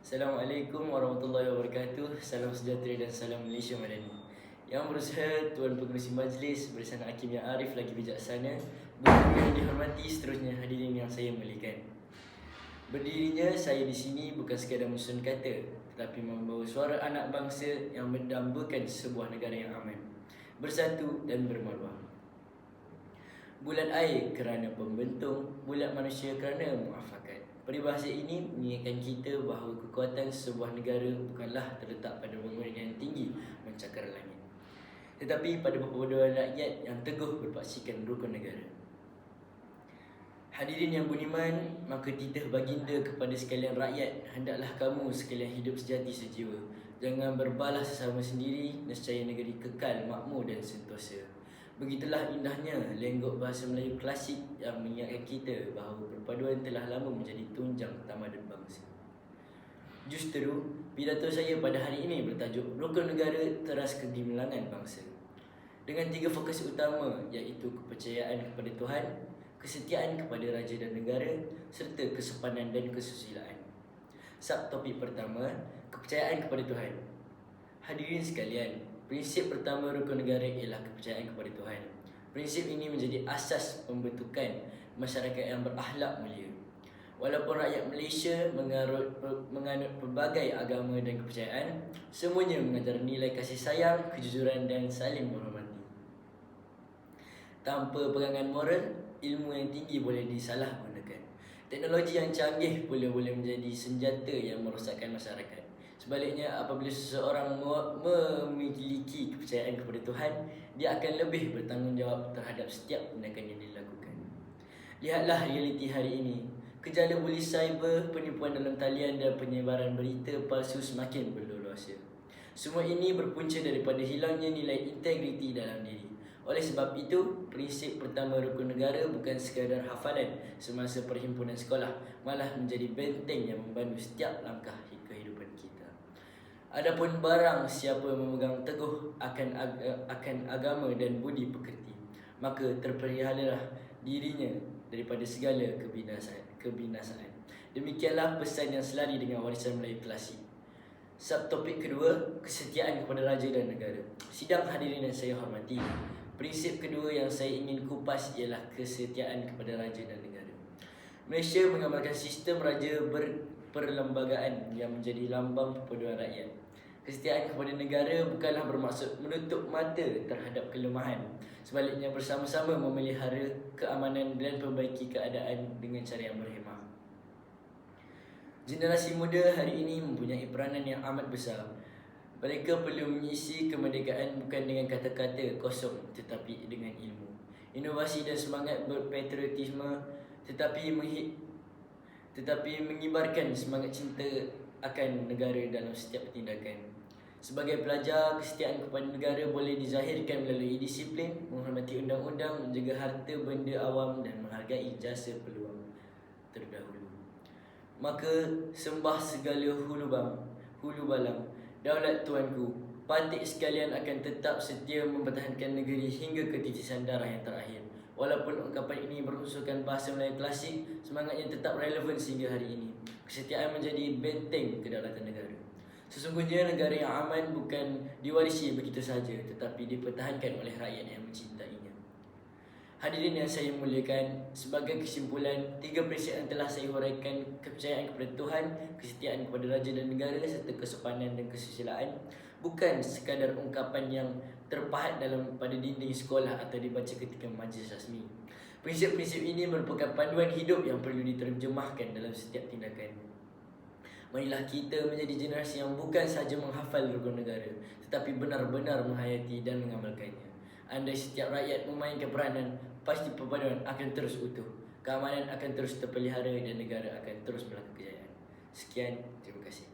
Assalamualaikum warahmatullahi wabarakatuh. Salam sejahtera dan salam Malaysia Madani. Yang berusaha Tuan Pengerusi Majlis bersama Hakim yang arif lagi bijaksana, guru yang dihormati, seterusnya hadirin yang saya muliakan. Berdirinya saya di sini bukan sekadar menyusun kata, tetapi membawa suara anak bangsa yang mendambakan sebuah negara yang aman, bersatu dan bermaruah. Bulat air kerana pembentung, bulat manusia kerana muafakat. Peribahasa ini mengingatkan kita bahawa kekuatan sebuah negara bukanlah terletak pada bangunan yang tinggi mencakar langit, tetapi pada perpaduan rakyat yang teguh berpaksikan rukun negara. Hadirin yang budiman, maka titah baginda kepada sekalian rakyat, hendaklah kamu sekalian hidup sejati sejiwa. Jangan berbalas sesama sendiri, nescaya negeri kekal, makmur dan sentosa. Begitulah indahnya lenggok bahasa Melayu klasik yang mengingatkan kita bahawa perpaduan telah lama menjadi tunjang tamadun bangsa. Justeru, pidato saya pada hari ini bertajuk Rukun Negara Teras Kegemilangan Bangsa, dengan 3 fokus utama, iaitu kepercayaan kepada Tuhan, kesetiaan kepada raja dan negara, serta kesopanan dan kesusilaan. Subtopik pertama, kepercayaan kepada Tuhan. Hadirin sekalian, prinsip pertama rukun negara ialah kepercayaan kepada Tuhan. Prinsip ini menjadi asas pembentukan masyarakat yang berakhlak mulia. Walaupun rakyat Malaysia menganut pelbagai agama dan kepercayaan, semuanya mengajar nilai kasih sayang, kejujuran dan saling menghormati. Tanpa pegangan moral, ilmu yang tinggi boleh disalahgunakan. Teknologi yang canggih pula boleh menjadi senjata yang merosakkan masyarakat. Sebaliknya, apabila seseorang memiliki kepercayaan kepada Tuhan, dia akan lebih bertanggungjawab terhadap setiap tindakan yang dilakukan. Lihatlah realiti hari ini. Gejala buli cyber, penipuan dalam talian dan penyebaran berita palsu semakin berleluasa. Semua ini berpunca daripada hilangnya nilai integriti dalam diri. Oleh sebab itu, prinsip pertama rukun negara bukan sekadar hafalan semasa perhimpunan sekolah, malah menjadi benteng yang membantu setiap langkah kehidupan kita. Adapun barang siapa memegang teguh akan agama dan budi pekerti, maka terpeliharalah dirinya daripada segala kebinasaan. Demikianlah pesan yang selari dengan warisan Melayu klasik. Subtopik kedua, kesetiaan kepada raja dan negara. Sidang hadirin yang saya hormati, prinsip kedua yang saya ingin kupas ialah kesetiaan kepada raja dan negara. Malaysia mengamalkan sistem raja berperlembagaan yang menjadi lambang perpaduan rakyat. Kesetiaan kepada negara bukanlah bermaksud menutup mata terhadap kelemahan. Sebaliknya, bersama-sama memelihara keamanan dan perbaiki keadaan dengan cara yang berhemah. Generasi muda hari ini mempunyai peranan yang amat besar. Mereka perlu mengisi kemerdekaan bukan dengan kata-kata kosong, tetapi dengan ilmu, inovasi dan semangat berpatriotisme, tetapi mengibarkan semangat cinta akan negara dalam setiap tindakan. Sebagai pelajar, kesetiaan kepada negara boleh dizahirkan melalui disiplin, menghormati undang-undang, menjaga harta benda awam dan menghargai jasa peluang terdahulu. Maka sembah segala hulu balang, daulat tuanku, pantik sekalian akan tetap setia mempertahankan negeri hingga ketitisan darah yang terakhir. Walaupun ungkapan ini berunsurkan bahasa Melayu klasik, semangatnya tetap relevan sehingga hari ini. Kesetiaan menjadi benteng kedaulatan negara. Sesungguhnya negara yang aman bukan diwarisi begitu saja, tetapi dipertahankan oleh rakyat yang mencintainya. Hadirin yang saya muliakan, sebagai kesimpulan, 3 prinsip yang telah saya huraikan, kepercayaan kepada Tuhan, kesetiaan kepada raja dan negara, serta kesopanan dan kesusilaan, bukan sekadar ungkapan yang terpahat pada dinding sekolah atau dibaca ketika majlis rasmi. Prinsip-prinsip ini merupakan panduan hidup yang perlu diterjemahkan dalam setiap tindakan. Marilah kita menjadi generasi yang bukan sahaja menghafal rukun negara, tetapi benar-benar menghayati dan mengamalkannya. Andai setiap rakyat memainkan peranan, pasti perpaduan akan terus utuh, keamanan akan terus terpelihara dan negara akan terus melangkah kejayaan. Sekian, terima kasih.